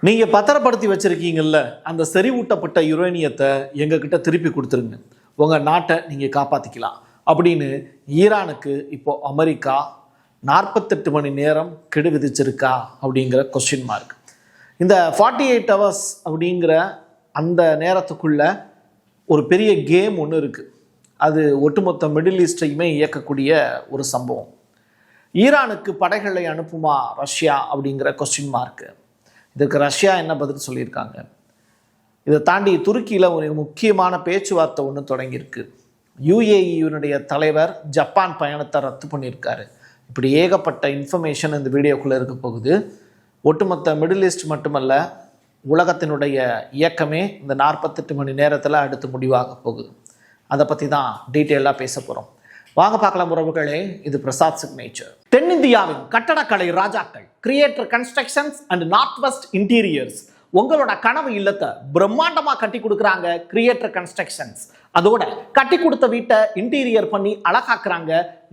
நீங்கள் பத்திரப்படுத்தி வச்சுருக்கீங்கள்ல அந்த செறிவூட்டப்பட்ட யுரேனியத்தை எங்ககிட்ட திருப்பி கொடுத்துருங்க, உங்கள் நாட்டை நீங்கள் காப்பாற்றிக்கலாம் அப்படின்னு ஈரானுக்கு இப்போது அமெரிக்கா 48 மணி நேரம் கெடு விதிச்சிருக்கா அப்படிங்கிற கொஸ்டின் மார்க். இந்த 48 hours அப்படிங்கிற அந்த நேரத்துக்குள்ள ஒரு பெரிய கேம் ஒன்று இருக்குது. அது ஒட்டுமொத்த மிடில் ஈஸ்டையுமே இயக்கக்கூடிய ஒரு சம்பவம். ஈரானுக்கு படைகளை அனுப்புமா ரஷ்யா அப்படிங்கிற கொஸ்டின் மார்க்கு. இதுக்கு ரஷ்யா என்ன பதில் சொல்லியிருக்காங்க? இதை தாண்டி துருக்கியில் ஒரு முக்கியமான பேச்சுவார்த்தை ஒன்று தொடங்கியிருக்கு. யுஏஇனுடைய தலைவர் ஜப்பான் பயணத்தை ரத்து பண்ணியிருக்காரு. இப்படி ஏகப்பட்ட இன்ஃபர்மேஷன் இந்த வீடியோக்குள்ளே இருக்க போகுது. ஒட்டுமொத்த மிடில் ஈஸ்ட் மட்டுமல்ல, உலகத்தினுடைய இயக்கமே இந்த 48 மணி நேரத்தில் அடுத்து முடிவாக போகுது. அதை பற்றி தான் டீட்டெயிலாக பேச போகிறோம். வாங்க பார்க்கலாம் உறவுகளே, இது பிரசாத் சிக்னேச்சர். தென்னிந்தியாவின் கட்டடக்கலை ராஜாக்கள் creator constructions and north west interiors உங்களோட கனவு இல்லத்தை பிரம்மாண்டமாக கட்டி கொடுக்குறாங்க கிரியேட்டர் கன்ஸ்ட்ரக்ஷன்ஸ். அதோட கட்டி கொடுத்த வீட்டை இன்டீரியர் பண்ணி அழகாக்குறாங்க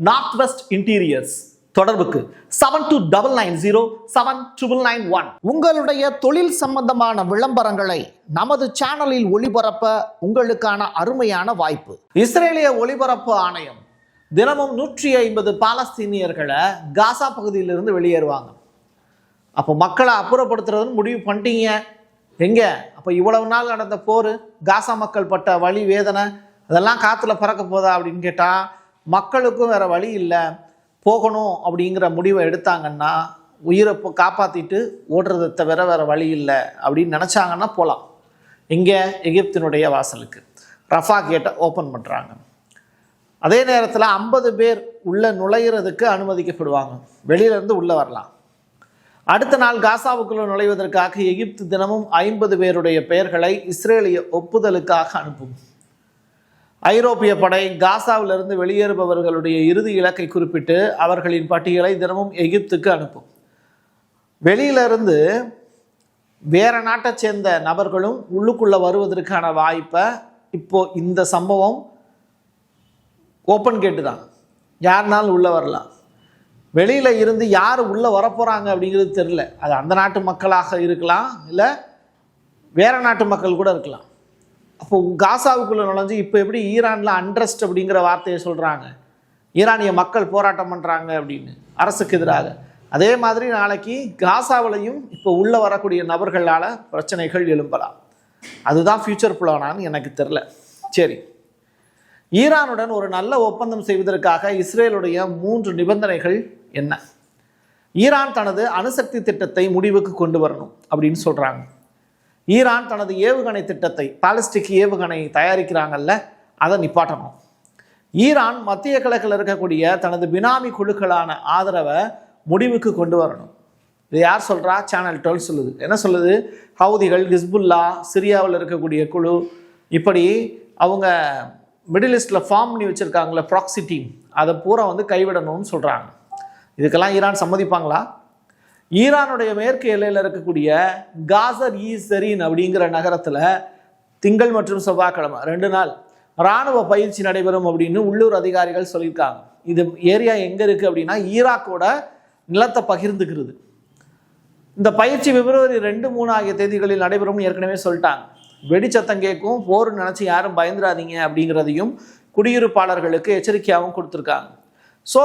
நார்த் வெஸ்ட் இன்டீரியர்ஸ். தொடர்புக்கு 72907991. உங்களுடைய தொழில் சம்பந்தமான விளம்பரங்களை நமது சேனலில் ஒளிபரப்ப உங்களுக்கான அருமையான வாய்ப்பு. இஸ்ரேலிய ஒளிபரப்பு ஆணையம் தினமும் 150 பாலஸ்தீனியர்களை காசா பகுதியிலிருந்து வெளியேறுவாங்க. அப்போ மக்களை அப்புறப்படுத்துறதுன்னு முடிவு பண்ணிட்டீங்க. எங்கே அப்போ இவ்வளவு நாள் நடந்த போர், காசா மக்கள் பட்ட வலி வேதனை அதெல்லாம் காற்றுல பறக்க போதா அப்படின்னு கேட்டால், மக்களுக்கும் வேறு வழி இல்லை, போகணும் அப்படிங்கிற முடிவை எடுத்தாங்கன்னா உயிரை காப்பாற்றிட்டு ஓடுறதை தவிர வேறு வழி இல்லை அப்படின்னு நினச்சாங்கன்னா போகலாம். இங்கே எகிப்தினுடைய வாசலுக்கு ரஃபா கேட்டை ஓப்பன் பண்ணுறாங்க. அதே நேரத்தில் 50 பேர் உள்ளே நுழையிறதுக்கு அனுமதிக்கப்படுவாங்க, வெளியிலேருந்து உள்ளே வரலாம். அடுத்த நாள் காசாவுக்குள்ளே நுழைவதற்காக எகிப்து தினமும் 50 பேருடைய பெயர்களை இஸ்ரேலிய ஒப்புதலுக்காக அனுப்பும். ஐரோப்பிய படை காசாவிலிருந்து வெளியேறுபவர்களுடைய இறுதி இலக்கை குறிப்பிட்டு அவர்களின் பட்டியலை தினமும் எகிப்துக்கு அனுப்பும். வெளியிலிருந்து வேற நாட்டை சேர்ந்த நபர்களும் உள்ளுக்குள்ளே வருவதற்கான வாய்ப்பை இப்போ இந்த சம்பவம் ஓப்பன் கேட்டு தான், யாருனாலும் உள்ளே வரலாம். வெளியில் இருந்து யார் உள்ளே வரப்போகிறாங்க அப்படிங்கிறது தெரில. அது அந்த நாட்டு மக்களாக இருக்கலாம், இல்லை வேறு நாட்டு மக்கள் கூட இருக்கலாம். அப்போ காசாவுக்குள்ளே நுழைஞ்சு இப்போ எப்படி ஈரானில் அண்ட்ரஸ்ட் அப்படிங்கிற வார்த்தையை சொல்கிறாங்க, ஈரானிய மக்கள் போராட்டம் பண்ணுறாங்க அப்படின்னு அரசுக்கு எதிராக. அதே மாதிரி நாளைக்கு காசாவிலையும் இப்போ உள்ளே வரக்கூடிய நபர்களால் பிரச்சனைகள் எழும்பலாம். அதுதான் ஃப்யூச்சர் பிளானான்னு எனக்கு தெரில. சரி, ஈரானுடன் ஒரு நல்ல ஒப்பந்தம் செய்வதற்காக இஸ்ரேலுடைய 3 நிபந்தனைகள் என்ன? ஈரான் தனது அணுசக்தி திட்டத்தை முடிவுக்கு கொண்டு வரணும் அப்படின்னு சொல்கிறாங்க. ஈரான் தனது ஏவுகணை திட்டத்தை, பாலிஸ்டிக் ஏவுகணை தயாரிக்கிறாங்கல்ல, அதை நிப்பாட்டணும். ஈரான் மத்திய கிழக்கில் இருக்கக்கூடிய தனது பினாமி குழுக்களான ஆதரவை முடிவுக்கு கொண்டு வரணும். இது யார் சொல்கிறா? சேனல் 12 சொல்லுது. என்ன சொல்லுது? ஹவுதிகள், ஹிஸ்புல்லா, சிரியாவில் இருக்கக்கூடிய குழு, இப்படி அவங்க மிடில் ஈஸ்டில் ஃபார்ம் பண்ணி வச்சுருக்காங்களே ப்ராக்சி டீம், அதை பூரா கைவிடணும்னு சொல்கிறாங்க. இதுக்கெல்லாம் ஈரான் சம்மதிப்பாங்களா? ஈரானுடைய மேற்கு எல்லையில் இருக்கக்கூடிய காசர் ஈசரின் அப்படிங்கிற நகரத்தில் திங்கள் மற்றும் செவ்வாய்க்கிழமை 2 நாள் இராணுவ பயிற்சி நடைபெறும் அப்படின்னு உள்ளூர் அதிகாரிகள் சொல்லியிருக்காங்க. இது ஏரியா எங்கே இருக்குது அப்படின்னா ஈராக்கோட நிலத்தை பகிர்ந்துக்கிறது. இந்த பயிற்சி பிப்ரவரி 2, 3 ஆகிய தேதிகளில் நடைபெறும்னு ஏற்கனவே சொல்லிட்டாங்க. வெடிச்சத்தம் கேட்கும், போர் நினச்சி யாரும் பயந்துடாதீங்க அப்படிங்கிறதையும் குடியிருப்பாளர்களுக்கு எச்சரிக்கையாகவும் கொடுத்துருக்காங்க. ஸோ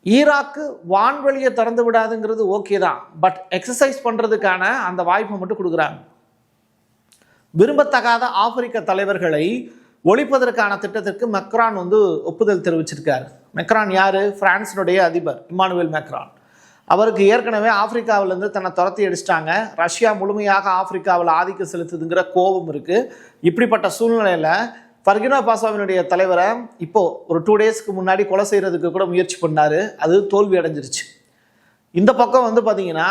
ஈராக்கு வான்வெளியை திறந்து விடாதுங்கிறது ஓகே தான், பட் எக்ஸசைஸ் பண்ணுறதுக்கான அந்த வாய்ப்பை மட்டும் கொடுக்குறாங்க. விரும்பத்தகாத ஆப்பிரிக்க தலைவர்களை ஒழிப்பதற்கான திட்டத்திற்கு மெக்ரான் ஒப்புதல் தெரிவிச்சிருக்காரு. மெக்ரான் யார்? பிரான்ஸினுடைய அதிபர் இம்மானுவேல் மெக்ரான். அவருக்கு ஏற்கனவே ஆப்பிரிக்காவிலேருந்து தன்னை துரத்தி அடிச்சிட்டாங்க. ரஷ்யா முழுமையாக ஆப்பிரிக்காவில் ஆதிக்கம் செலுத்துதுங்கிற கோபம் இருக்குது. இப்படிப்பட்ட சூழ்நிலையில் பர்கினா பாசோவினுடைய தலைவரை இப்போது ஒரு 2 டேஸ்க்கு முன்னாடி கொலை செய்கிறதுக்கு கூட முயற்சி பண்ணார். அது தோல்வி அடைஞ்சிருச்சு. இந்த பக்கம் பார்த்தீங்கன்னா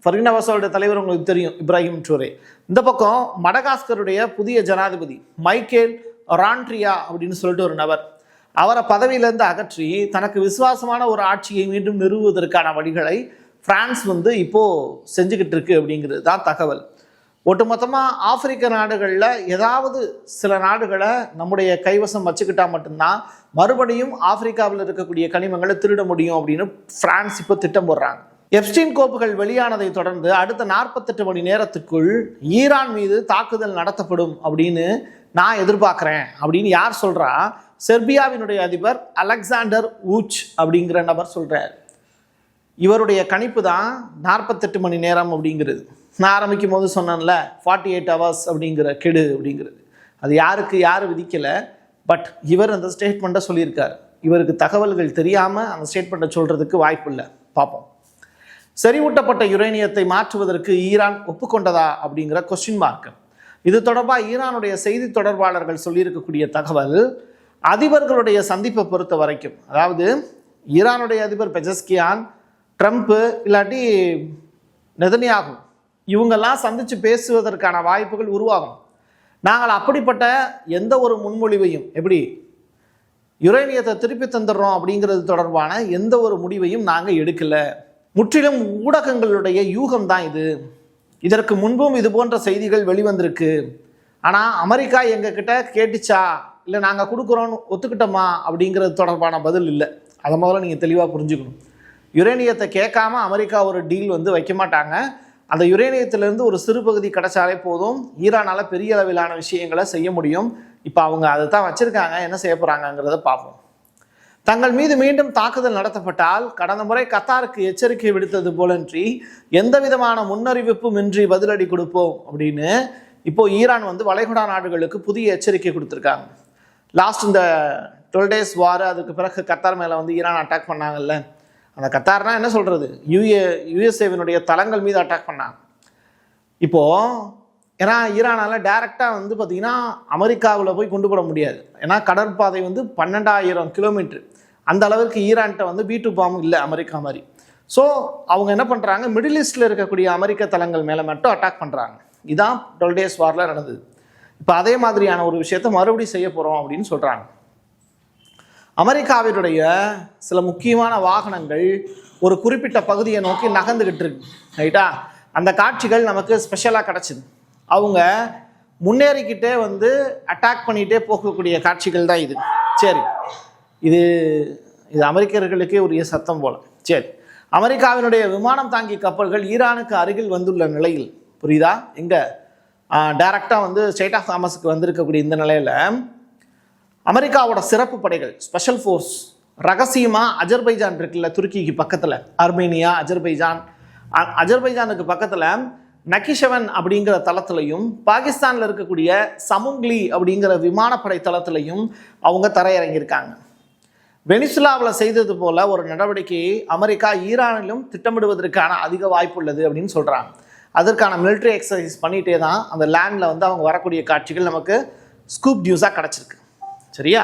பர்கினா பாசோவுடைய தலைவர் உங்களுக்கு தெரியும், இப்ராஹிம் ட்ரூரே. இந்த பக்கம் மடகாஸ்கருடைய புதிய ஜனாதிபதி மைக்கேல் ராண்ட்ரியா அப்படின்னு சொல்லிட்டு ஒரு நபர், அவரை பதவியிலேருந்து அகற்றி தனக்கு விசுவாசமான ஒரு ஆட்சியை மீண்டும் நிறுவுவதற்கான வழிகளை பிரான்ஸ் இப்போது செஞ்சுக்கிட்டு இருக்கு அப்படிங்கிறது தான் தகவல். ஒட்டுமொத்தமாக ஆப்பிரிக்க நாடுகளில் ஏதாவது சில நாடுகளை நம்முடைய கைவசம் வச்சுக்கிட்டால் மட்டும்தான் மறுபடியும் ஆப்பிரிக்காவில் இருக்கக்கூடிய கனிமங்களை திருட முடியும் அப்படின்னு பிரான்ஸ் இப்போ திட்டம் போடுறாங்க. எப்ஸ்டீன் கோப்புகள் வெளியானதை தொடர்ந்து அடுத்த 48 மணி நேரத்துக்குள் ஈரான் மீது தாக்குதல் நடத்தப்படும் அப்படின்னு நான் எதிர்பார்க்குறேன் அப்படின்னு யார் சொல்கிறா? செர்பியாவினுடைய அதிபர் அலெக்சாண்டர் ஊச் அப்படிங்கிற நபர் சொல்கிறார். இவருடைய கணிப்பு தான் 48 மணி நேரம் அப்படிங்கிறது. நான் ஆரம்பிக்கும் போது சொன்னேன்ல 48 hours அப்படிங்கிற கெடு அப்படிங்கிறது. அது யார் விதிக்கலை. பட் இவர் அந்த ஸ்டேட்மெண்ட்டை சொல்லியிருக்கார். இவருக்கு தகவல்கள் தெரியாமல் அந்த ஸ்டேட்மெண்ட்டை சொல்கிறதுக்கு வாய்ப்பு இல்லை. பார்ப்போம். செறிவூட்டப்பட்ட யுரேனியத்தை மாற்றுவதற்கு ஈரான் ஒப்புக்கொண்டதா அப்படிங்கிற கொஸ்டின் மார்க். இது தொடர்பாக ஈரானுடைய செய்தி தொடர்பாளர்கள் சொல்லியிருக்கக்கூடிய தகவல், அதிபர்களுடைய சந்திப்பை பொறுத்த வரைக்கும், அதாவது ஈரானுடைய அதிபர் பெஜஸ்கியான், ட்ரம்ப்பு இல்லாட்டி நெதன்யாகு இவங்கெல்லாம் சந்தித்து பேசுவதற்கான வாய்ப்புகள் உருவாகும். நாங்கள் அப்படிப்பட்ட எந்த ஒரு முன்மொழிவையும், எப்படி யுரேனியத்தை திருப்பி தந்துடுறோம் அப்படிங்கிறது தொடர்பான எந்த ஒரு முடிவையும் நாங்கள் எடுக்கலை. முற்றிலும் ஊடகங்களுடைய யூகம் தான் இது. இதற்கு முன்பும் இது போன்ற செய்திகள் வெளிவந்திருக்கு. ஆனால் அமெரிக்கா எங்ககிட்ட கேட்டுச்சா இல்லை நாங்கள் கொடுக்குறோன்னு ஒத்துக்கிட்டோமா அப்படிங்கிறது தொடர்பான பதில் இல்லை. அதை முதல்ல நீங்கள் தெளிவாக புரிஞ்சுக்கணும். யுரேனியத்தை கேட்காம அமெரிக்கா ஒரு டீல் வைக்க மாட்டாங்க. அந்த யுரேனியத்திலேருந்து ஒரு சிறு பகுதி கிடைச்சாலே போதும், ஈரானால் பெரிய அளவிலான விஷயங்களை செய்ய முடியும். இப்போ அவங்க அதை தான் வச்சுருக்காங்க. என்ன செய்ய போகிறாங்கங்கிறத பார்ப்போம். தங்கள் மீது மீண்டும் தாக்குதல் நடத்தப்பட்டால் கடந்த முறை கத்தாருக்கு எச்சரிக்கை விடுத்தது போலன்றி எந்த விதமான முன்னறிவிப்பும் இன்றி பதிலடி கொடுப்போம் அப்படின்னு இப்போ ஈரான் வளைகுடா நாடுகளுக்கு புதிய எச்சரிக்கை கொடுத்துருக்காங்க. லாஸ்ட் இந்த 12 days வார், அதுக்கு பிறகு கத்தார் மேலே ஈரான் அட்டாக் பண்ணாங்கல்ல, அந்த கத்தார்னா என்ன சொல்கிறது, யுஎஸ்ஏவினுடைய தளங்கள் மீது அட்டாக் பண்ணாங்க. இப்போது ஏன்னா ஈரானால் டைரெக்டாக பார்த்திங்கன்னா அமெரிக்காவில் போய் கொண்டு போட முடியாது. ஏன்னா கடற்பாதை 12,000 கிலோமீட்டர். அந்த அளவுக்கு ஈரான்கிட்ட B2 பாம் இல்லை அமெரிக்கா மாதிரி. ஸோ அவங்க என்ன பண்ணுறாங்க, மிடில் ஈஸ்டில் இருக்கக்கூடிய அமெரிக்க தளங்கள் மேலே மட்டும் அட்டாக் பண்ணுறாங்க. இதுதான் 12 days வாரில் நடந்தது. இப்போ அதே மாதிரியான ஒரு விஷயத்தை மறுபடியும் செய்ய போகிறோம் அப்படின்னு சொல்கிறாங்க. அமெரிக்காவினுடைய சில முக்கியமான வாகனங்கள் ஒரு குறிப்பிட்ட பகுதியை நோக்கி நகர்ந்துக்கிட்டு இருக்கு. ரைட்டா? அந்த காட்சிகள் நமக்கு ஸ்பெஷலாக கிடச்சிது. அவங்க முன்னேறிக்கிட்டே அட்டாக் பண்ணிகிட்டே போகக்கூடிய காட்சிகள் தான் இது. சரி, இது அமெரிக்கர்களுக்கே உரிய சத்தம் போல. சரி, அமெரிக்காவினுடைய விமானம் தாங்கி கப்பல்கள் ஈரானுக்கு அருகில் வந்துள்ள நிலையில், புரியுதா, எங்கே டைரக்டாக ஸ்ட்ரெய்ட் ஆஃப் ஹார்மஸுக்கு வந்திருக்கக்கூடிய இந்த நிலையில் அமெரிக்காவோட சிறப்பு படைகள், ஸ்பெஷல் ஃபோர்ஸ், ரகசியமாக அஜர்பைஜான் இருக்குல்ல, துருக்கிக்கு பக்கத்தில், அர்மேனியா, அஜர்பைஜானுக்கு பக்கத்தில் நக்கிஷவன் அப்படிங்கிற தளத்திலையும் பாகிஸ்தானில் இருக்கக்கூடிய சமுங்லி அப்படிங்கிற விமானப்படை தளத்திலையும் அவங்க தரையிறங்கியிருக்காங்க. வெனிசுலாவில் செய்தது போல ஒரு நடவடிக்கையை அமெரிக்கா ஈரானிலும் திட்டமிடுவதற்கான அதிக வாய்ப்பு உள்ளது அப்படின்னு சொல்கிறாங்க. அதற்கான மிலிட்ரி எக்ஸசைஸ் பண்ணிகிட்டே தான் அந்த லேண்டில் அவங்க வரக்கூடிய காட்சிகள் நமக்கு ஸ்கூப் நியூஸாக கிடச்சிருக்கு. சரியா?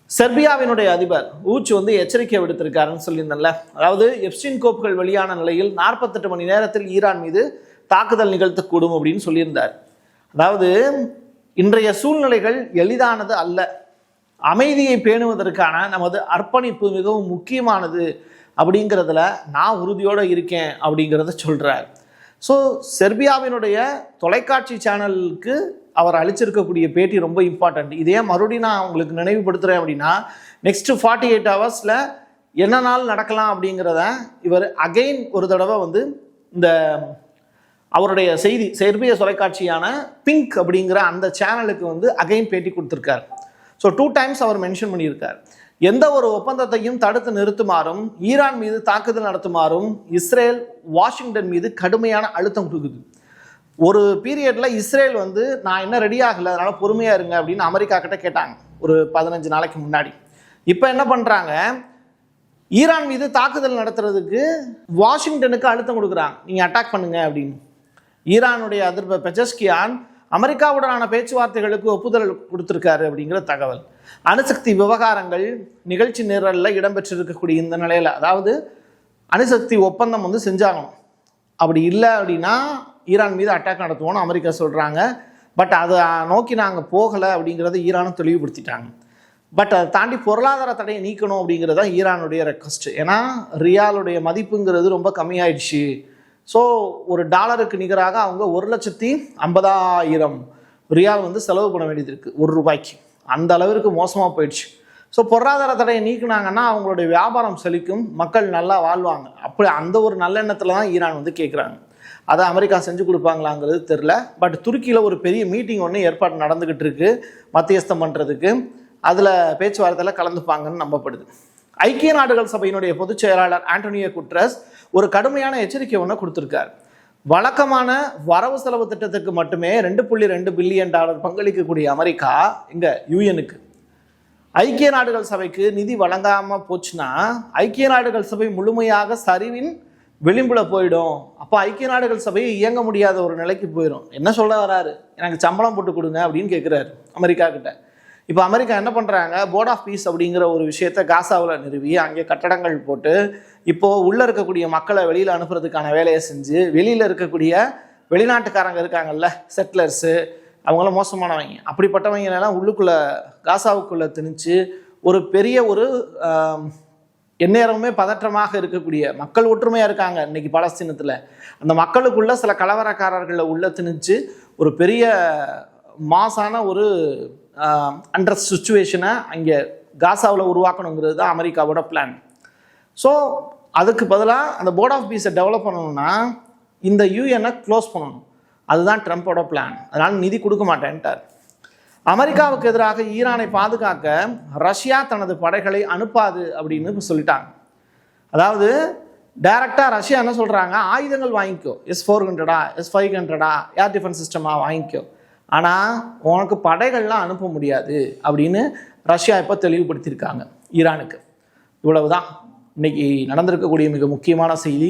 செர்பியாவினுடைய அதிபர் ஊச் எச்சரிக்கை விடுத்திருக்காருன்னு சொல்லியிருந்தேன்ல. அதாவது எப்ஸ்டீன் கோப்புகள் வெளியான நிலையில் 48 மணி நேரத்தில் ஈரான் மீது தாக்குதல் நிகழ்த்தக்கூடும் அப்படின்னு சொல்லியிருந்தார். அதாவது இன்றைய சூழ்நிலைகள் எளிதானது அல்ல. அமைதியை பேணுவதற்கான நமது அர்ப்பணிப்பு மிகவும் முக்கியமானது அப்படிங்கிறதுல நான் உறுதியோடு இருக்கேன் அப்படிங்கிறத சொல்கிறார். ஸோ செர்பியாவினுடைய தொலைக்காட்சி சேனலுக்கு அவர் அளிச்சிருக்கக்கூடிய பேட்டி ரொம்ப இம்பார்ட்டண்ட். இதே மறுபடியும் நான் உங்களுக்கு நினைவுபடுத்துகிறேன் அப்படின்னா, நெக்ஸ்ட் 48 ஹவர்ஸில் என்ன நாள் நடக்கலாம் அப்படிங்கிறத இவர் அகெயின் ஒரு தடவை இந்த அவருடைய செய்தி செர்பிய தொலைக்காட்சியான பிங்க் அப்படிங்கிற அந்த சேனலுக்கு அகைன் பேட்டி கொடுத்துருக்கார். ஸோ 2 times அவர் மென்ஷன் பண்ணியிருக்கார். எந்த ஒரு ஒப்பந்தத்தையும் தடுத்து நிறுத்துமாறும், ஈரான் மீது தாக்குதல் நடத்துமாறும் இஸ்ரேல் வாஷிங்டன் மீது கடுமையான அழுத்தம் கொடுக்குது. ஒரு பீரியடில் இஸ்ரேல் நான் இன்னும் ரெடி ஆகலை, அதனால் பொறுமையாக இருங்க அப்படின்னு அமெரிக்கா கிட்ட கேட்டாங்க ஒரு 15 நாளைக்கு முன்னாடி. இப்போ என்ன பண்ணுறாங்க, ஈரான் மீது தாக்குதல் நடத்துறதுக்கு வாஷிங்டனுக்கு அழுத்தம் கொடுக்குறாங்க, நீங்கள் அட்டாக் பண்ணுங்க அப்படின்னு. ஈரானுடைய அதிபர் பெஜஸ்கியான் அமெரிக்காவுடனான பேச்சுவார்த்தைகளுக்கு ஒப்புதல் கொடுத்துருக்காரு அப்படிங்கிற தகவல். அணுசக்தி விவகாரங்கள் நிகழ்ச்சி நிரலில் இடம்பெற்றிருக்கக்கூடிய இந்த நிலையில், அதாவது அணுசக்தி ஒப்பந்தம் செஞ்சாகணும். அப்படி இல்லை அப்படின்னா ஈரான் மீது அட்டாக் நடத்துவோம்னு அமெரிக்கா சொல்கிறாங்க. பட் அதை நோக்கி நாங்கள் போகலை அப்படிங்கிறத ஈரானும் தெளிவுபடுத்திட்டாங்க. பட் அதை தாண்டி பொருளாதார தடையை நீக்கணும் அப்படிங்கிறது தான் ஈரானுடைய ரெக்வஸ்ட். ஏன்னா ரியாலுடைய மதிப்புங்கிறது ரொம்ப கம்மியாயிடுச்சு. ஸோ ஒரு டாலருக்கு நிகராக அவங்க 1,50,000 ரியால் செலவு பண்ண வேண்டியது இருக்குது ஒரு ரூபாய்க்கு. அந்த அளவிற்கு மோசமாக போயிடுச்சு. ஸோ பொருளாதார தடையை நீக்கினாங்கன்னா அவங்களுடைய வியாபாரம் செழிக்கும், மக்கள் நல்லா வாழ்வாங்க. அப்படி அந்த ஒரு நல்லெண்ணத்தில் தான் ஈரான் வந்து கேட்குறாங்க. அதை அமெரிக்கா செஞ்சு கொடுப்பாங்களாங்கிறது தெரில. பட் துருக்கியில் ஒரு பெரிய மீட்டிங் ஒன்று ஏற்பாடு நடந்துக்கிட்டு இருக்கு மத்தியஸ்தம் பண்ணுறதுக்கு. அதில் பேச்சுவார்த்தையில் கலந்துப்பாங்கன்னு நம்பப்படுது. ஐக்கிய நாடுகள் சபையினுடைய பொதுச் செயலாளர் ஆண்டோனியோ குட்ரஸ் ஒரு கடுமையான எச்சரிக்கை ஒன்று கொடுத்துருக்கார். வழக்கமான வரவு செலவு திட்டத்துக்கு மட்டுமே $2.2 பில்லியன் பங்களிக்கக்கூடிய அமெரிக்கா இங்கே யூஎனுக்கு, ஐக்கிய நாடுகள் சபைக்கு நிதி வழங்காமல் போச்சுன்னா ஐக்கிய நாடுகள் சபை முழுமையாக சரிவின் விளிம்பில் போயிடும். அப்போ ஐக்கிய நாடுகள் சபையை இயங்க முடியாத ஒரு நிலைக்கு போயிடும். என்ன சொல்ல வராரு, எனக்கு சம்பளம் போட்டு கொடுங்க அப்படின்னு கேட்குறாரு அமெரிக்கா கிட்ட. இப்போ அமெரிக்கா என்ன பண்ணுறாங்க, போர்ட் ஆஃப் பீஸ் அப்படிங்கிற ஒரு விஷயத்தை காசாவில் நிறுவி அங்கே கட்டடங்கள் போட்டு இப்போது உள்ளே இருக்கக்கூடிய மக்களை வெளியில் அனுப்புறதுக்கான வேலையை செஞ்சு, வெளியில் இருக்கக்கூடிய வெளிநாட்டுக்காரங்க இருக்காங்கல்ல, செட்டிலர்ஸு, அவங்களாம் மோசமானவங்க, அப்படிப்பட்டவங்களெல்லாம் உள்ளுக்குள்ளே காசாவுக்குள்ளே திணிச்சு ஒரு பெரிய ஒரு எந்நேரமுமே பதற்றமாக இருக்கக்கூடிய மக்கள் ஒற்றுமையாக இருக்காங்க இன்னைக்கு பாலஸ்தீனத்தில். அந்த மக்களுக்குள்ள சில கலவரக்காரர்களை உள்ள திணிச்சு ஒரு பெரிய மாசான ஒரு அண்டர் சுச்சுவேஷனை அங்கே காசாவில் உருவாக்கணுங்கிறது தான் அமெரிக்காவோட பிளான். ஸோ அதுக்கு பதிலாக அந்த போர்ட் ஆஃப் பீஸை டெவலப் பண்ணணும்னா இந்த யூஎனை க்ளோஸ் பண்ணணும். அதுதான் ட்ரம்ப்போட பிளான். அதனால் நிதி கொடுக்க மாட்டேன்ட்டார். அமெரிக்காவுக்கு எதிராக ஈரானை பாதுகாக்க ரஷ்யா தனது படைகளை அனுப்பாது அப்படின்னு சொல்லிட்டாங்க. அதாவது டைரக்டாக ரஷ்யா என்ன சொல்கிறாங்க, ஆயுதங்கள் வாங்கிக்கோ, S-400 S-500 ஏர் டிஃபென்ஸ் சிஸ்டமாக வாங்கிக்கோ, ஆனால் உனக்கு படைகள்லாம் அனுப்ப முடியாது அப்படின்னு ரஷ்யா இப்போ தெளிவுபடுத்தியிருக்காங்க ஈரானுக்கு. இவ்வளவுதான் இன்னைக்கு நடந்திருக்கக்கூடிய மிக முக்கியமான செய்தி.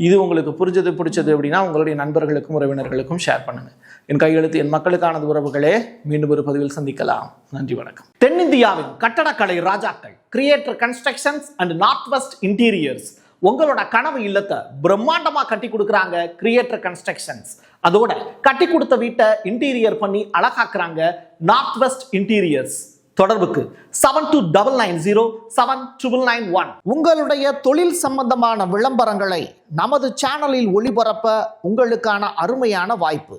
இது உங்களுக்கு பிடிச்சது அப்படின்னா உங்களுடைய நண்பர்களுக்கும் உறவினர்களுக்கும் ஷேர் பண்ணுங்கள். என் கையெழுத்து என் மக்களுக்கானது உறவுகளே. மீண்டும் ஒரு பதிவில் சந்திக்கலாம். நன்றி, வணக்கம். தென்னிந்தியாவின் கட்டடக்கலை ராஜாக்கள் creator constructions and north west interiors உங்களோட கனவு இல்லத்தை பிரம்மாண்டமா கட்டி கொடுக்குறாங்க கிரியேட்டர் கன்ஸ்ட்ரக்ஷன்ஸ். அதோட கட்டி கொடுத்த வீட்டை இன்டீரியர் பண்ணி அழகாக்குறாங்க நார்த் வெஸ்ட் இன்டீரியர்ஸ். தொடர்புக்கு 72907991. உங்களுடைய தொழில் சம்பந்தமான விளம்பரங்களை நமது சேனலில் ஒளிபரப்ப உங்களுக்கான அருமையான வாய்ப்பு.